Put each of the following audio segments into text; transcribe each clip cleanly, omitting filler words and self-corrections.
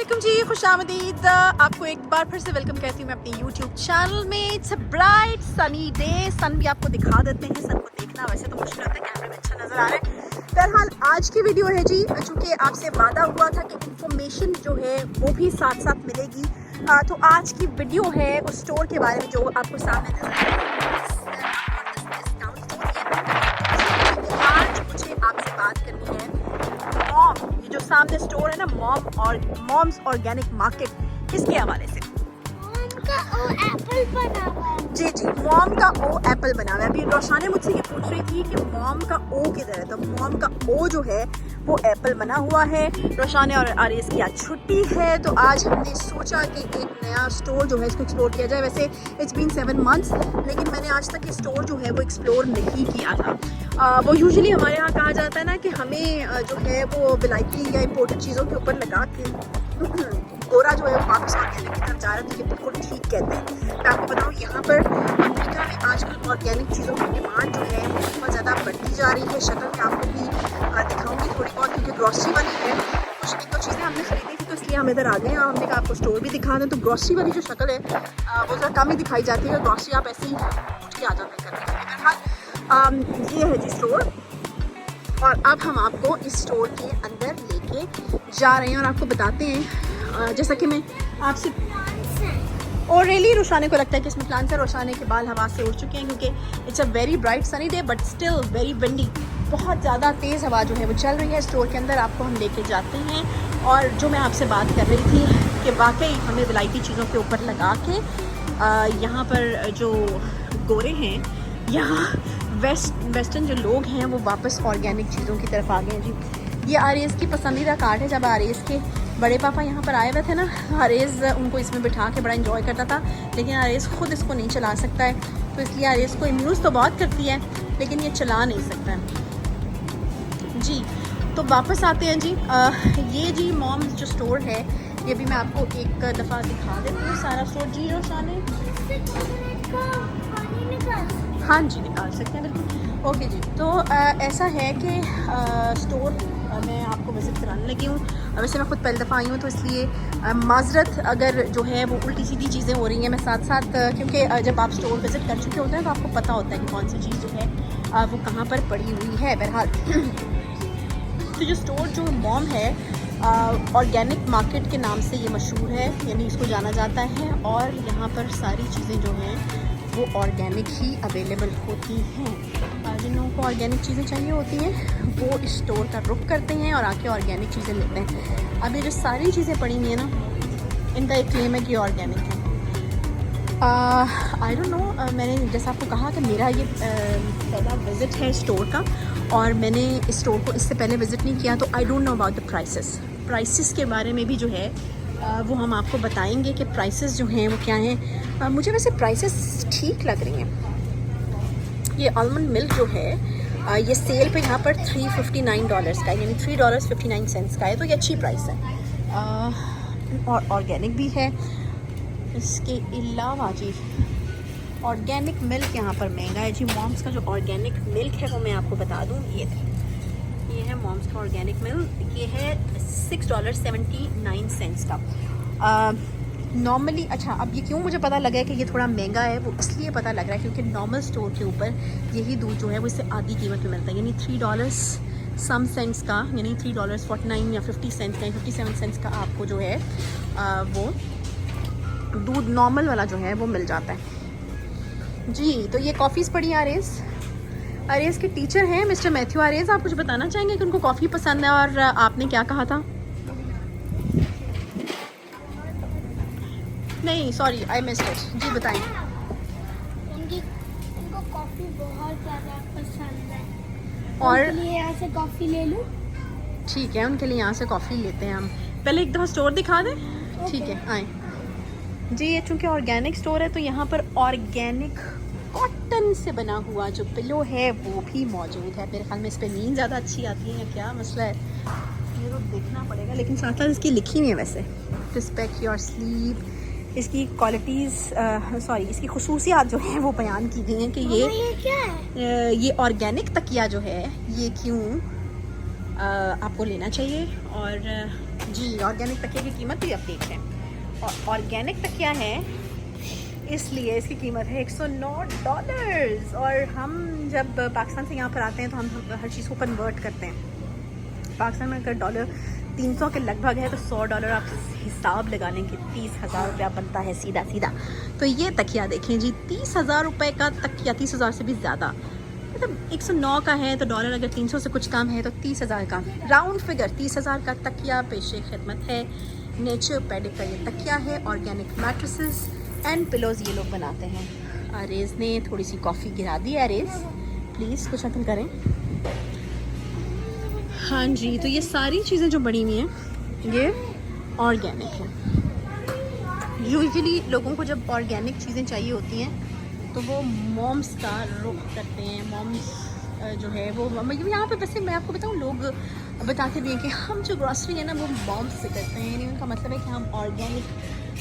अस्सलामुअलैकुम जी, खुशामदीद। आपको एक बार फिर से वेलकम कहती हूँ मैं अपने YouTube चैनल में। It's a bright sunny day. Sun भी आपको दिखा देते हैं। सन को देखना वैसे तो मुश्किल होता है, कैमरे में अच्छा नज़र आ रहा है। बहरहाल आज की वीडियो है जी, चूँकि आपसे वादा हुआ था कि इंफॉर्मेशन जो है वो भी साथ साथ मिलेगी, तो आज की वीडियो है उस स्टोर के बारे में जो आपको सामने नजर आ रहा है। आज मुझे आपसे बात करनी है मॉम, ये जो सामने स्टोर है ना, मॉम्स ऑर्गेनिक मार्केट, इसके हवाले से। मॉम का ओ एप्पल बना हुआ है। जी जी, मॉम का ओ एप्पल बना हुआ है। अभी रोशाने मुझसे ये पूछ रही थी कि मॉम का ओ किधर है, तो मॉम का ओ जो है वो एप्पल बना हुआ है। रोशाने और आरिस की आज छुट्टी है, तो आज हमने सोचा कि एक नया स्टोर जो है इसको एक्सप्लोर किया जाए। वैसे इट्स बीन 7 मंथ्स, लेकिन मैंने आज तक ये स्टोर जो है वो एक्सप्लोर नहीं किया था। वो यूजुअली हमारे यहाँ कहा जाता है ना कि हमें जो है वो विलायती या इम्पोर्टेड चीज़ों के ऊपर लगा के गोरा जो है वो वापस ऑर्गेनिक की तरफ जा रहा है, तो ये बिल्कुल ठीक कहते हैं। मैं आपको बताऊँ, यहाँ पर अमेरिका में आजकल ऑर्गेनिक चीज़ों की डिमांड जो है बहुत ज़्यादा बढ़ती जा रही है। शक्ल में आपको भी दिखाऊंगी थोड़ी बहुत, क्योंकि ग्रॉसरी वाली है। कुछ एक दो चीज़ें हमने खरीदी थी, तो इसलिए हम इधर आ गए हैं। हमने कहा आपको स्टोर भी दिखा दें। तो ग्रॉसरी वाली जो शक्ल है वो ज़रा कम ही दिखाई जाती है। ग्रॉसरी आप ऐसे ही उठ के आ जाते हैं करने के लिए। ये है जी स्टोर, और अब हम आपको इस स्टोर के अंदर लेके जा रहे हैं और आपको बताते हैं। जैसा कि मैं आपसे और रियली रोशाने को लगता है कि इसमें प्लांट्स है। रोशाने के बाल हवा से उड़ चुके हैं क्योंकि it's a very bright sunny day, but still very windy. बहुत ज़्यादा तेज़ हवा जो है वो चल रही है। स्टोर के अंदर आपको हम लेके जाते हैं, और जो मैं आपसे बात कर रही थी कि वाकई हमें विलायती चीज़ों के ऊपर लगा के यहाँ पर जो गोरे हैं, यहाँ वेस्टर्न जो लोग हैं वो वापस ऑर्गेनिक चीज़ों की तरफ आ गए हैं जी। ये आरेज़ की पसंदीदा कार्ड है। जब आरेज़ के बड़े पापा यहाँ पर आए हुए थे ना, आरेज़ उनको इसमें बिठा के बड़ा एंजॉय करता था, लेकिन आरेज़ ख़ुद इसको नहीं चला सकता है, तो इसलिए आरेज़ को अम्यूज़ तो बहुत करती है, लेकिन ये चला नहीं सकता है जी। तो वापस आते हैं जी। ये जी मॉम्स जो स्टोर है, ये भी मैं आपको एक दफ़ा दिखा देती हूँ सारा स्टोर। जी रोशाने, हाँ जी निकाल सकते हैं बिल्कुल। ओके जी, तो ऐसा है कि स्टोर मैं आपको विज़िट कराने लगी हूँ। वैसे मैं खुद पहली दफ़ा आई हूँ, तो इसलिए माजरत अगर जो है वो उल्टी सीधी चीज़ें हो रही हैं। मैं साथ साथ क्योंकि जब आप स्टोर विज़िट कर चुके होते हैं तो आपको पता होता है कि कौन सी चीज़ जो है वो कहाँ पर पड़ी हुई है। बहरहाल तो जो स्टोर जो मॉम है, ऑर्गेनिक मार्केट के नाम से ये मशहूर है, यानी इसको जाना जाता है, और यहाँ पर सारी चीज़ें जो हैं वो ऑर्गेनिक ही अवेलेबल होती हैं। जिन लोगों को ऑर्गेनिक चीज़ें चाहिए होती हैं वो इस स्टोर का रुख करते हैं और आके ऑर्गेनिक चीज़ें लेते हैं। अब ये जो सारी चीज़ें पड़ी हुई हैं ना, इनका एक क्लेम है कि ऑर्गेनिक है। आई डोंट नो, मैंने जैसा आपको कहा कि मेरा ये पहला विज़िट है स्टोर का, और मैंने इस स्टोर को इससे पहले विज़िट नहीं किया, तो I don't know about the prices के बारे में भी जो है वो हम आपको बताएंगे कि प्राइसेस जो हैं वो क्या हैं। मुझे वैसे प्राइसेस ठीक लग रही हैं। ये आलमंड मिल्क जो है ये सेल पे यहाँ पर $359 का है, यानी $3.59 का है, तो ये अच्छी प्राइस है। और ऑर्गेनिक भी है। इसके अलावा जी ऑर्गेनिक मिल्क यहाँ पर महंगा है जी। मॉम्स का जो ऑर्गेनिक मिल्क है वो मैं आपको बता दूँ, ये है मॉम्स का ऑर्गेनिक मिल्क। ये है $6.79 का। नॉर्मली अच्छा, अब ये क्यों मुझे पता लगा है कि ये थोड़ा महंगा है, वो इसलिए पता लग रहा है क्योंकि नॉर्मल स्टोर के ऊपर यही दूध जो है वो इससे आधी कीमत में मिलता है, यानी $3 सम सेंट्स का, यानी $3.49 या 50 सेंट्स का, 57 सेंट्स का आपको जो है वो दूध नॉर्मल वाला जो है वो मिल जाता है जी। तो ये कॉफ़ीज़ पड़ी आरेज़ के टीचर हैं मिस्टर मैथ्यू आरेज़। आप कुछ बताना चाहेंगे कि उनको कॉफ़ी पसंद है, और आपने क्या कहा था? नहीं सॉरी, आई मिस्ड इट। जी बताएं। उनको कॉफ़ी बहुत ज़्यादा पसंद है, और उनके लिए यहाँ से कॉफ़ी ले लूँ? ठीक है, उनके लिए यहाँ से कॉफ़ी लेते हैं हम। पहले एक दफ़ा स्टोर दिखा दें। ठीक है, आए जी। ये चूँकि ऑर्गेनिक स्टोर है, तो यहाँ पर ऑर्गेनिक कॉटन से बना हुआ जो पिलो है वो भी मौजूद है। मेरे ख्याल में इस पर नींद ज़्यादा अच्छी आती है या क्या मसला है, ये तो देखना पड़ेगा, लेकिन साथ साथ इसकी लिखी हुई है वैसे, रिस्पेक्ट योर स्लीप। इसकी क्वालिटीज़ सॉरी इसकी खुसूसियात जो है वो बयान की गई हैं कि ये क्या है? ये ऑर्गेनिक तकिया जो है ये क्यों आपको लेना चाहिए, और जी ऑर्गेनिक तकिया की कीमत भी आप देख लें। और ऑर्गेनिक तकिया है इसलिए इसकी कीमत है $109। और हम जब पाकिस्तान से यहाँ पर आते हैं तो हम हर चीज़ को कन्वर्ट करते हैं। पाकिस्तान में अगर डॉलर 300 के लगभग है तो $100 आप हिसाब लगा लें कि 30,000 रुपया बनता है सीधा सीधा। तो ये तकिया देखें जी, 30,000 रुपये का तकिया, 30,000 से भी ज़्यादा, मतलब 109 का है तो डॉलर अगर 300 से कुछ कम है तो 30,000 का राउंड फिगर 30,000 का तकिया पेशे खिदमत है। नेचर पैडिक का ये तकिया है। ऑर्गेनिक मैट्रेसेस एंड पिलोज़ ये लोग बनाते हैं। आरेज़ ने थोड़ी सी कॉफ़ी गिरा दी। आरेज़ प्लीज़ कुछ अकल करें। हाँ जी, तो ये सारी चीज़ें जो बनी हुई हैं ये ऑर्गेनिक है। यूजुअली लोगों को जब ऑर्गेनिक चीज़ें चाहिए होती हैं तो वो मॉम्स का रुख करते हैं। मॉम्स जो है वो यहाँ पे वैसे मैं आपको बताऊँ, लोग बताते भी हैं कि हम जो ग्रॉसरी है ना वो मॉम्स से करते हैं। यानी उनका मतलब है कि हम ऑर्गेनिक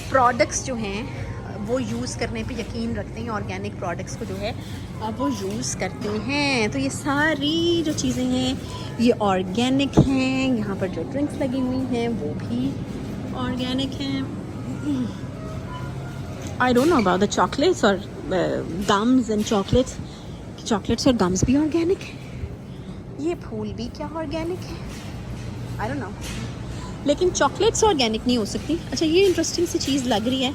प्रोडक्ट्स जो हैं वो यूज़ करने पे यकीन रखते हैं, ऑर्गेनिक प्रोडक्ट्स को जो है वो यूज़ करते हैं। तो ये सारी जो चीज़ें हैं ये ऑर्गेनिक हैं। यहाँ पर जो ड्रिंक्स लगी हुई हैं वो भी ऑर्गेनिक हैं। I don't know about the chocolates और गम्स एंड चॉकलेट्स। चॉकलेट्स और गम्स भी ऑर्गेनिक है। ये फूल भी क्या ऑर्गेनिक है? आई डोंट नो, लेकिन चॉकलेट्स ऑर्गेनिक नहीं हो सकती। अच्छा, ये इंटरेस्टिंग सी चीज़ लग रही है,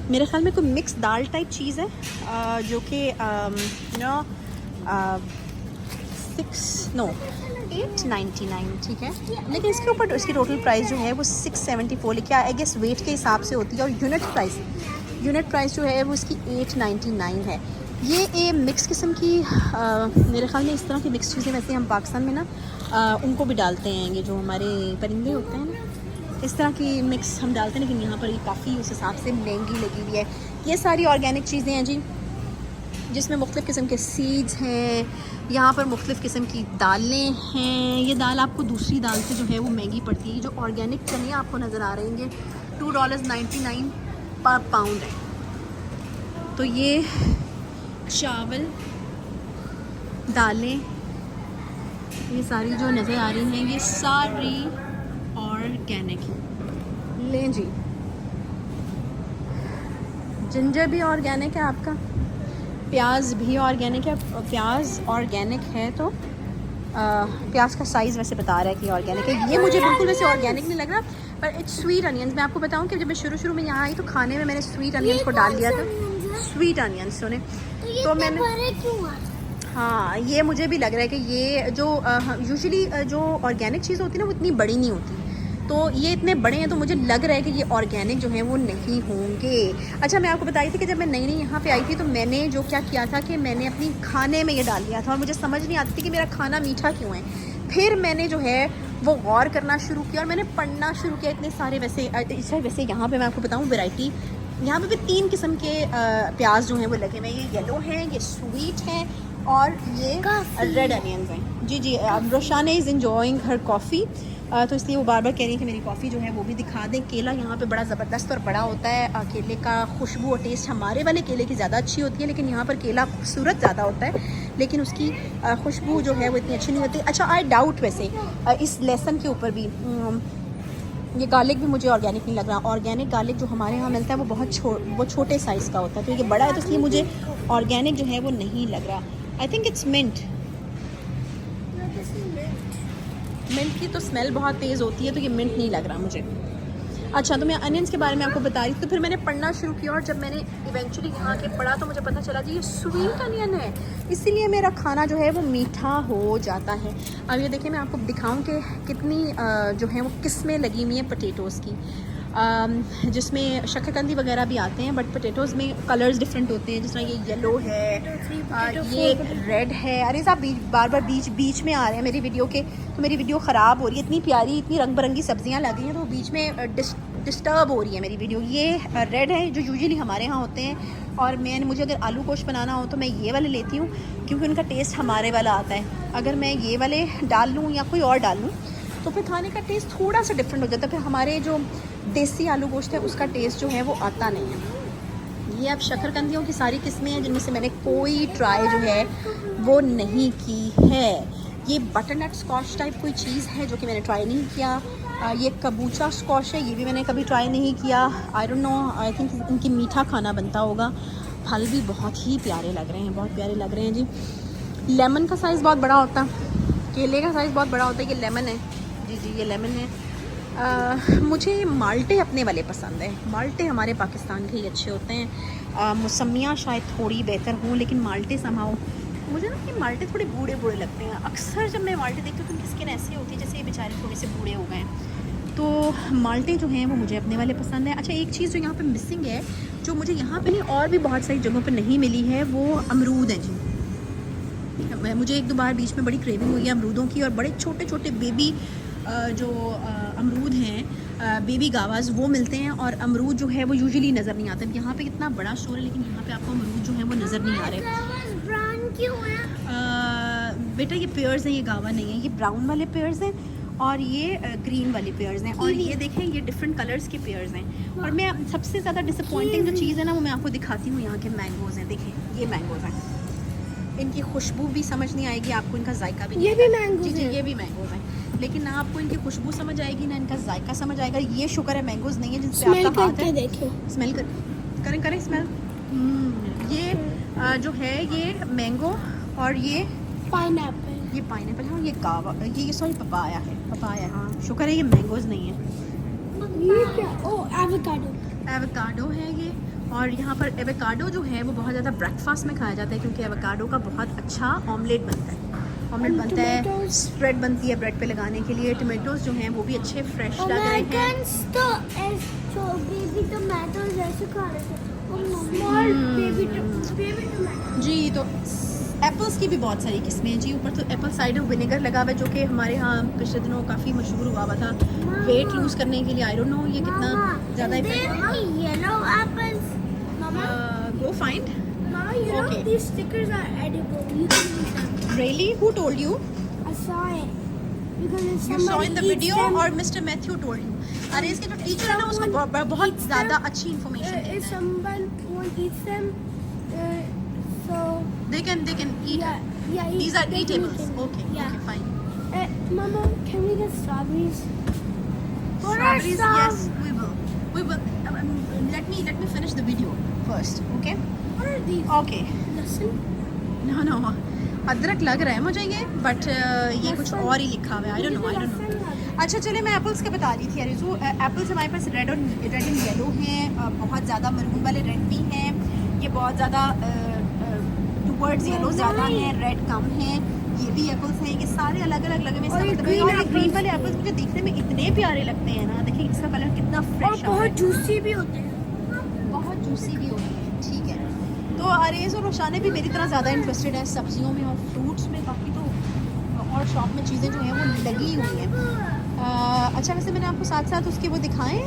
मेरे ख्याल में कोई मिक्स दाल टाइप चीज़ है जो कि $8.99, ठीक है। लेकिन इसके ऊपर इसकी टोटल प्राइस जो है वो $6.74 लिखा है। आई गेस वेट के हिसाब से होती है। और यूनिट प्राइस जो है वो इसकी $8.99 है। ये मिक्स किस्म की मेरे ख्याल में इस तरह की मिक्स चीज़ें वैसे हम पाकिस्तान में ना उनको भी डालते हैं। ये जो हमारे परिंदे होते हैं ना, इस तरह की मिक्स हम डालते हैं, लेकिन यहाँ पर ये काफ़ी उस हिसाब से महंगी लगी हुई है। ये सारी ऑर्गेनिक चीज़ें हैं जी, जिसमें मुख्तलिफ़ किस्म के सीड्स हैं। यहाँ पर मुख्तलिफ़ किस्म की दालें हैं। ये दाल आपको दूसरी दाल से जो है वो महंगी पड़ती है। जो ऑर्गेनिक चने आपको नज़र आ रहे हैं $2.99 पर पाउंड है। तो ये चावल, दालें, ये सारी जो नज़र आ रही हैं ये सारी ऑर्गेनिक है। लें जी, जिंजर भी ऑर्गेनिक है आपका, प्याज भी ऑर्गेनिक है। प्याज ऑर्गेनिक है तो प्याज का साइज़ वैसे बता रहा है कि ऑर्गेनिक है। ये मुझे बिल्कुल वैसे ऑर्गेनिक नहीं लग रहा, पर इट्स स्वीट अनियंस। मैं आपको बताऊं कि जब मैं शुरू में यहाँ आई तो खाने में मैंने स्वीट अनियंस को डाल दिया था। स्वीट अनियंस सुने तो मैंने, हाँ ये मुझे भी लग रहा है कि ये जो यूजुअली जो ऑर्गेनिक चीज़ होती है ना वो इतनी बड़ी नहीं होती, तो ये इतने बड़े हैं तो मुझे लग रहा है कि ये ऑर्गेनिक जो हैं वो नहीं होंगे। अच्छा, मैं आपको बताई थी कि जब मैं नई यहाँ पे आई थी तो मैंने जो क्या किया था कि मैंने अपनी खाने में ये डाल दिया था और मुझे समझ नहीं आती थी कि मेरा खाना मीठा क्यों है। फिर मैंने जो है वो गौर करना शुरू किया और मैंने पढ़ना शुरू किया। इतने सारे वैसे यहाँ पर मैं आपको बताऊँ वैरायटी, यहाँ पे भी 3 किस्म के प्याज जो हैं वो लगे हुए हैं। ये येलो हैं, ये स्वीट हैं और ये रेड अनियंस हैं। जी रोशाना इज़ इन्जॉइंग हर कॉफ़ी, तो इसलिए वो बार बार कह रही है कि मेरी कॉफ़ी जो है वो भी दिखा दें। केला यहाँ पे बड़ा ज़बरदस्त और बड़ा होता है। केले का खुशबू और टेस्ट हमारे वाले केले की ज़्यादा अच्छी होती है, लेकिन यहाँ पर केला खूबसूरत ज़्यादा होता है, लेकिन उसकी खुशबू जो है वो इतनी अच्छी नहीं होती। अच्छा, आई डाउट वैसे इस लेसन के ऊपर भी ये गार्लिक भी मुझे ऑर्गेनिक नहीं लग रहा। ऑर्गेनिक गार्लिक जो हमारे यहाँ मिलता है वो बहुत छोटे साइज़ का होता है, तो ये बड़ा है तो इसलिए मुझे ऑर्गेनिक जो है वो नहीं लग रहा। आई थिंक इट्स मिंट की तो स्मेल बहुत तेज़ होती है, तो ये मिंट नहीं लग रहा मुझे। अच्छा, तो मैं अनियंस के बारे में आपको बता रही थी, तो फिर मैंने पढ़ना शुरू किया और जब मैंने इवेंचुअली यहाँ के पढ़ा तो मुझे पता चला जी ये स्वीट अनियन है, इसीलिए मेरा खाना जो है वो मीठा हो जाता है। अब ये देखिए, मैं आपको दिखाऊं कि कितनी जो है वो किस्में लगी हुई हैं पोटैटोज़ की, जिसमें शक्करकंदी वगैरह भी आते हैं, बट पोटैटोज़ में कलर्स डिफरेंट होते हैं। जिस तरह ये येलो है, ये रेड है। अरे साहब बार बार बीच में आ रहे हैं मेरी वीडियो के, तो मेरी वीडियो ख़राब हो रही है। इतनी प्यारी इतनी रंग बिरंगी सब्जियां लगी हैं तो बीच में डिस्टर्ब हो रही है मेरी वीडियो। ये रेड है जो यूजुअली हमारे यहाँ होते हैं, और मुझे अगर आलू गोश्त बनाना हो तो मैं ये वाले लेती हूँ क्योंकि उनका टेस्ट हमारे वाला आता है। अगर मैं ये वाले डाल लूँ या कोई और डाल लूँ तो फिर खाने का टेस्ट थोड़ा सा डिफरेंट हो जाता है। फिर हमारे जो देसी आलू गोश्त है उसका टेस्ट जो है वो आता नहीं है। ये अब शक्करकंदियों की सारी किस्में हैं जिनमें से मैंने कोई ट्राई जो है वो नहीं की है। ये बटरनट स्कॉच टाइप कोई चीज़ है जो कि मैंने ट्राई नहीं किया। ये कबूचा स्क्वॉश है, ये भी मैंने कभी ट्राई नहीं किया। I don't know, I think इनकी मीठा खाना बनता होगा। फल भी बहुत ही प्यारे लग रहे हैं, बहुत प्यारे लग रहे हैं जी। लेमन का साइज़ बहुत बड़ा होता है, केले का साइज़ बहुत बड़ा होता है। ये लेमन है जी जी, ये लेमन है। मुझे माल्टे अपने वाले पसंद है। माल्टे हमारे पाकिस्तान के ही अच्छे होते हैं। मौसमियाँ शायद थोड़ी बेहतर हों, लेकिन माल्टे समाओ मुझे ना ये माल्टे थोड़े बूढ़े बूढ़े लगते हैं। अक्सर जब मैं माल्टे देखती हूँ तो उनकी स्किन ऐसी होती है जैसे ये बेचारे थोड़े से बूढ़े हो गए हैं। तो माल्टे जो हैं वो मुझे अपने वाले पसंद है। अच्छा, एक चीज़ जो यहाँ पे मिसिंग है, जो मुझे यहाँ पे नहीं और भी बहुत सारी जगहों पे नहीं मिली है, वो अमरूद है जी। मुझे एक दो बार बीच में बड़ी क्रेविंग हुई है अमरूदों की, और बड़े छोटे छोटे बेबी जो अमरूद हैं, बेबी गावाज, वो मिलते हैं। और अमरूद जो है वो यूजुअली नज़र नहीं आते। यहाँ पे कितना बड़ा स्टोर है, लेकिन यहाँ पे आपको अमरूद जो है वो नज़र नहीं आ रहे। क्यों है? बेटा ये पेयर्स हैं, ये गावा नहीं है, ये ब्राउन वाले पेयर्स हैं और ये ग्रीन वाले पेयर्स हैं। और ये देखें, ये डिफरेंट कलर्स के पेयर्स हैं। और मैं सबसे ज़्यादा डिसअपॉइंटिंग जो चीज़ है ना, वो मैं आपको दिखाती हूँ। यहाँ के मैंगोज़ हैं, देखें ये मैंगोज़ हैं। इनकी खुशबू भी समझ नहीं आएगी आपको, इनका जायका भी नहीं। ये भी मैंगोज़ जी जी, हैं। ये भी मैंगोज़ हैं, लेकिन ना आपको इनकी खुशबू समझ आएगी ना इनका जायका समझ आएगा। ये शुक्र है मैंगोज़ नहीं है जिसपे स्मेल आपका हाथ करके है। देखें। स्मेल करें करें स्मेल। ये जो है ये मैंगो, और ये पाइनएप्पल। ये पाइनएप्पल है, और ये गावा, ये सॉरी पपाया है। पपाया, हाँ शुक्र है ये मैंगोज़ नहीं है। ये क्या? ओह, एवोकाडो। एवोकाडो है ये। और यहाँ पर एवोकाडो जो है वो बहुत ज़्यादा ब्रेकफास्ट में खाया जाता है, क्योंकि एवोकाडो का बहुत अच्छा ऑमलेट बनता है। ऑमलेट बनता है, tomatoes। स्प्रेड बनती है ब्रेड पे लगाने के लिए। टमाटोज जो हैं वो भी अच्छे फ्रेश लग रहे हैं। अमेरिकन्स तो जो बेबी टोमेटोज ऐसे खा रहे थे। और बेबी टोमेटो। जी, तो एप्पल्स की भी बहुत सारी किस्में हैं जी। ऊपर तो एप्पल साइडर विनेगर लगा हुआ है, जो कि हमारे यहाँ पिछले दिनों काफ़ी मशहूर हुआ था वेट लूज़ करने के लिए। आई डोंट नो ये कितना ज़्यादा effective. Yellow apples. Mama, go find. Mama, you know Okay. these stickers are edible. You can eat them. Really? Who told you? I saw it. Because if You saw in the somebody eats video them, or Mr. Matthew told you? अरे इसके जो teacher है ना उसको बहुत ज़्यादा अच्छी information if someone eats them, so They can eat. yeah, These are they can eatables. eat them. Okay, Yeah. okay, fine. Mama, can we get strawberries? What are Strawberries, some? yes, we will. We will. Let me finish the video first, okay? What are these? Okay. Listen. No. अदरक लग रहा है मुझे ये, but ये कुछ और ही लिखा हुआ है। I don't know. अच्छा चलिए, मैं एप्पल्स का बता रही थी। अरिजू, एप्पल्स हमारे पास रेड एंड येलो हैं, बहुत ज़्यादा मरून वाले रेड भी हैं। ये बहुत ज़्यादा टूवर्ड्स येलो ज़्यादा हैं, रेड कम हैं। ये भी एप्पल्स हैं, ये सारे अलग अलग लगे हुए हैं। और ये इसका मतलब green है, और ये ग्रीन apples वाले हैं। एप्पल्स मुझे देखने में इतने प्यारे लगते हैं ना। देखिए इसका कलर कितना और फ्रेश है, बहुत जूसी भी होते हैं। बहुत जूसी भी होती है। ठीक है, तो अरेज और रोशाने भी मेरी तरह ज़्यादा इंटरेस्टेड है सब्जियों में और फ्रूट्स में। बाकी तो और शॉप में चीज़ें जो हैं वो लगी हुई हैं। अच्छा, वैसे मैंने आपको साथ साथ उसके वो दिखाएं,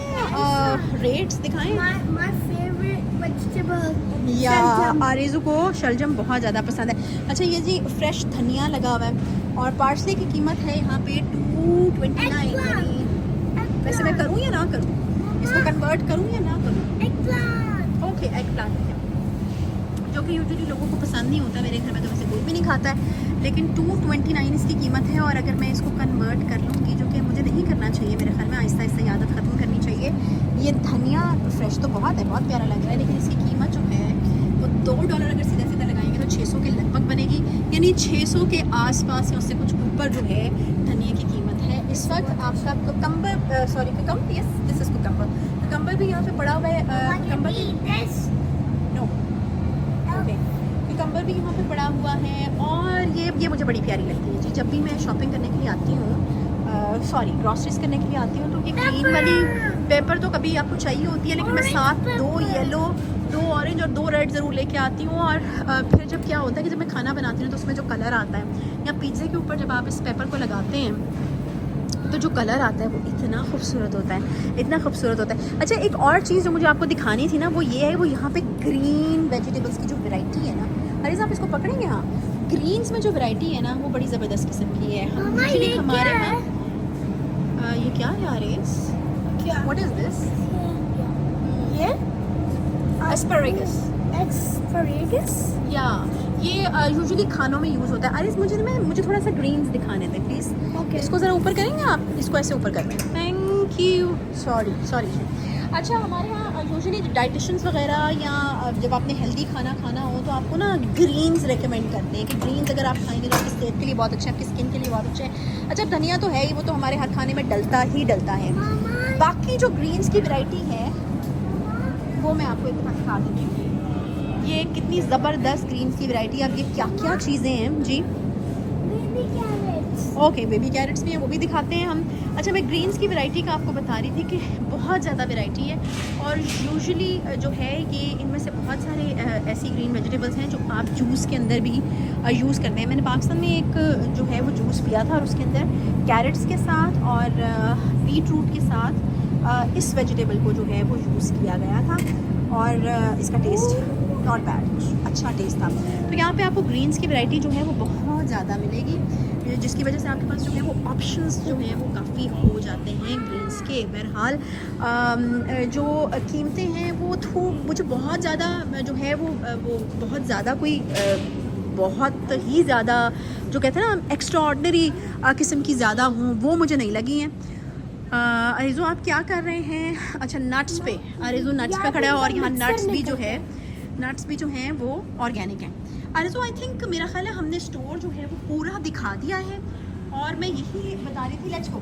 रेट्स दिखाएं। My favorite vegetable. या शलजम। आरेज़ू को शलजम बहुत ज़्यादा पसंद है। अच्छा, ये जी फ्रेश धनिया लगा हुआ है, और पार्सले की कीमत है यहाँ पे 229। यानी वैसे मैं करूँ या ना करूँ, इसको कन्वर्ट करूँ या ना करूँ? Eggplant. ओके, एग प्लांट है, जो कि यूजुअली लोगों को पसंद नहीं होता। मेरे घर में तो वैसे कोई भी नहीं खाता है, लेकिन 229 इसकी कीमत है। और अगर मैं इसको कन्वर्ट कर लूँगी, जो कि मुझे नहीं करना चाहिए, मेरे ख्याल में आहिस्ता आहिस्ता ये आदत ख़त्म करनी चाहिए। ये धनिया फ्रेश तो बहुत है, बहुत प्यारा लग रहा है, लेकिन इसकी कीमत जो है वो $2 अगर सीधा सीधा लगाएंगे तो 600 के लगभग बनेगी। यानी 600 के आसपास या उससे कुछ ऊपर जो है धनिया की कीमत है। इस वक्त आपका cucumber, sorry cucumber, yes this is cucumber भी यहाँ पे पड़ा हुआ है। कुकम्बर नो, ओके, कुकम्बर भी यहाँ पे पड़ा हुआ है। और ये मुझे बड़ी प्यारी लगती है जी। जब भी मैं शॉपिंग करने के लिए आती हूँ, सॉरी ग्रॉसरीज करने के लिए आती हूँ, तो ये ग्रीन वाली पेपर तो कभी आपको चाहिए होती है, लेकिन मैं साथ 2 येलो, 2 ऑरेंज और 2 रेड ज़रूर लेके आती हूँ। और फिर जब क्या होता है कि जब मैं खाना बनाती हूँ तो उसमें जो कलर आता है, या पिज़्ज़े के ऊपर जब आप इस पेपर को लगाते हैं तो जो कलर आता है वो इतना खूबसूरत होता है, इतना खूबसूरत होता है। अच्छा, एक और चीज़ जो मुझे आपको दिखानी थी ना, वो ये है, वो यहाँ पे ग्रीन वेजिटेबल्स की जो वैरायटी है ना, अरे आप इसको पकड़ेंगे, हाँ, ग्रीन्स में जो वैरायटी है ना वो बड़ी ज़बरदस्त किस्म की है। मामा, Usually ये हमारे क्या यहाँ ये क्या है आरेस? क्या? What is this? ये एस्पैरागस। Asparagus? या ये यूजुअली खानों में यूज़ होता है। अरे मुझे थोड़ा सा ग्रीन्स दिखाने दें प्लीज़। Okay. इसको ज़रा ऊपर करेंगे आप, इसको ऐसे ऊपर कर लें। Thank you, sorry. अच्छा, हमारे यहाँ यूजुअली डाइटिशियंस वगैरह या जब आपने हेल्दी खाना खाना हो तो आपको ना ग्रीन्स रेकमेंड करते हैं कि ग्रीन्स अगर आप खाएंगे तो आपकी सेहत के लिए बहुत अच्छा है, आपकी स्किन के लिए बहुत अच्छा है। अच्छा, धनिया तो है ही, वो तो हमारे हर खाने में डलता है। बाकी जो ग्रीन्स की वैरायटी है वो मैं आपको एक बार दिखा देती हूँ। ये कितनी ज़बरदस्त ग्रीन्स की वैरायटी, अब ये क्या क्या चीज़ें हैं जी। ओके, बेबी कैरेट्स भी हैं, वो भी दिखाते हैं हम। अच्छा, मैं ग्रीन्स की वैरायटी का आपको बता रही थी कि बहुत ज़्यादा वैरायटी है और यूजुअली जो है ये इनमें से बहुत सारे ऐसी ग्रीन वेजिटेबल्स हैं जो आप जूस के अंदर भी यूज़ करते हैं। मैंने पाकिस्तान में एक जो है वो जूस पिया था और उसके अंदर कैरेट्स के साथ और बीट रूट के साथ इस वेजिटेबल को जो है वो यूज़ किया गया था और इसका टेस्ट नॉट बैड, अच्छा टेस्ट था। तो यहाँ पे आपको ग्रीन्स की वैरायटी जो है वो बहुत ज़्यादा मिलेगी, जिसकी वजह से आपके पास जो है वो ऑप्शंस जो हैं वो काफ़ी हो जाते हैं ग्रीन्स के। बहरहाल जो कीमतें हैं वो मुझे बहुत ज़्यादा जो है वो बहुत ज़्यादा कोई बहुत ही ज़्यादा जो कहते हैं ना एक्स्ट्रा ऑर्डनरी किस्म की ज़्यादा हों वो मुझे नहीं लगी हैं। अरेजो आप क्या कर रहे हैं? अच्छा, नट्स पे, अरेजो नट्स पे खड़ा है और यहाँ नट्स भी जो हैं वो ऑर्गेनिक हैं। अरेजो आई थिंक मेरा ख्याल है हमने स्टोर जो है वो पूरा दिखा दिया है और मैं यही बता रही थी, लेट्स गो।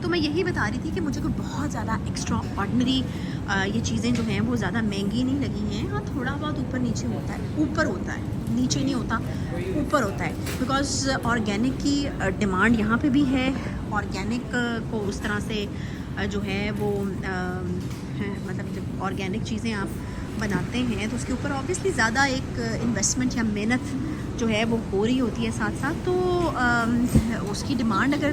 तो मैं यही बता रही थी कि मुझे कोई बहुत ज़्यादा एक्स्ट्रा ऑर्डनरी ये चीज़ें जो हैं वो ज़्यादा महंगी नहीं लगी हैं। हाँ, थोड़ा बहुत ऊपर नीचे होता है, ऊपर होता है, नीचे नहीं होता, ऊपर होता है, बिकॉज़ ऑर्गेनिक की डिमांड यहाँ पे भी है। ऑर्गेनिक को उस तरह से जो है वो मतलब जब ऑर्गेनिक चीज़ें आप बनाते हैं तो उसके ऊपर ऑब्वियसली ज़्यादा एक इन्वेस्टमेंट या मेहनत जो है वो हो रही होती है साथ साथ। तो उसकी डिमांड अगर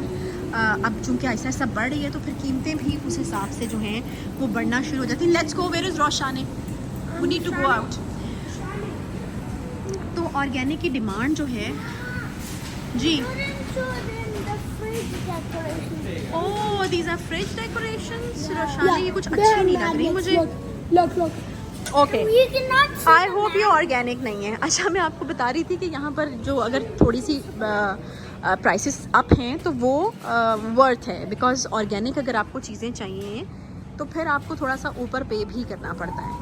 अब चूँकि ऐसा ऐसा बढ़ रही है तो फिर कीमतें भी उस हिसाब से जो हैं वो बढ़ना शुरू हो जाती हैं। Let's go, where is Roshane, we need to go out. तो ऑर्गेनिक की डिमांड जो है जी, oh these are fridge decorations. Roshane ये कुछ अच्छी नहीं लग रही मुझे। ओके, आई होप ये ऑर्गेनिक नहीं है। अच्छा, मैं आपको बता रही थी कि यहाँ पर जो अगर थोड़ी सी प्राइसेस अप हैं तो वो वर्थ है, बिकॉज़ ऑर्गेनिक अगर आपको चीज़ें चाहिए तो फिर आपको थोड़ा सा ऊपर पे भी करना पड़ता है।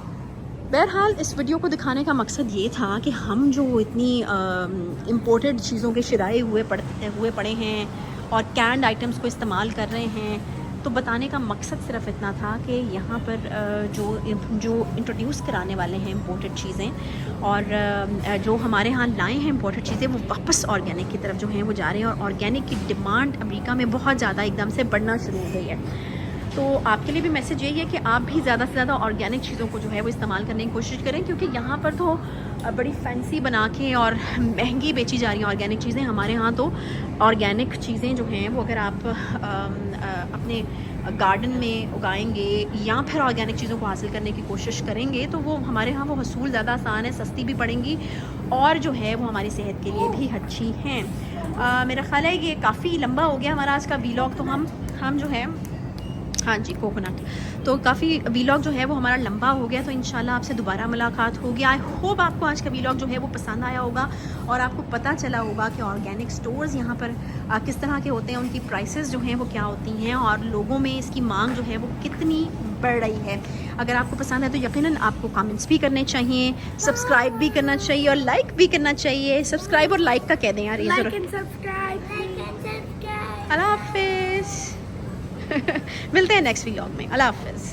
बहरहाल इस वीडियो को दिखाने का मकसद ये था कि हम जो इतनी इम्पोर्टेड चीज़ों के शिराए हुए पड़े हैं और कैंड आइटम्स को इस्तेमाल कर रहे हैं, तो बताने का मकसद सिर्फ इतना था कि यहाँ पर जो इंट्रोड्यूस कराने वाले हैं इम्पोर्टेड चीज़ें और जो हमारे यहाँ लाए हैं इम्पोर्टेड चीज़ें वो वापस ऑर्गेनिक की तरफ जो हैं वो जा रहे हैं और ऑर्गेनिक की डिमांड अमेरिका में बहुत ज़्यादा एकदम से बढ़ना शुरू हो गई है। तो आपके लिए भी मैसेज यही है कि आप भी ज़्यादा से ज़्यादा ऑर्गेनिक चीज़ों को जो है वो इस्तेमाल करने की कोशिश करें, क्योंकि यहाँ पर तो बड़ी फैंसी बना के और महंगी बेची जा रही हैं ऑर्गेनिक चीज़ें। हमारे यहाँ तो ऑर्गेनिक चीज़ें जो हैं वो अगर आप अपने गार्डन में उगाएंगे या फिर ऑर्गेनिक चीज़ों को हासिल करने की कोशिश करेंगे तो वो हमारे यहाँ वो हसूल ज़्यादा आसान है, सस्ती भी पड़ेंगी और जो है वो हमारी सेहत के लिए भी अच्छी हैं। मेरा ख्याल है ये काफ़ी लंबा हो गया हमारा आज का वीलॉग, तो हम जो है, हाँ जी, कोकोनट, तो काफ़ी वीलॉग जो है वो हमारा लंबा हो गया, तो इंशाल्लाह आपसे दोबारा मुलाकात होगी। आई होप आपको आज का वीलॉग जो है वो पसंद आया होगा और आपको पता चला होगा कि ऑर्गेनिक स्टोर्स यहाँ पर किस तरह के होते हैं, उनकी प्राइसेस जो हैं वो क्या होती हैं और लोगों में इसकी मांग जो है वो कितनी बढ़ रही है। अगर आपको पसंद है तो यकीनन आपको कमेंट्स भी करने चाहिए, सब्सक्राइब भी करना चाहिए और लाइक भी करना चाहिए। सब्सक्राइब और लाइक का कह दें यार, ये अल्लाह हाफिज़। मिलते हैं नेक्स्ट वीलॉग में। अल्लाह हाफिज़।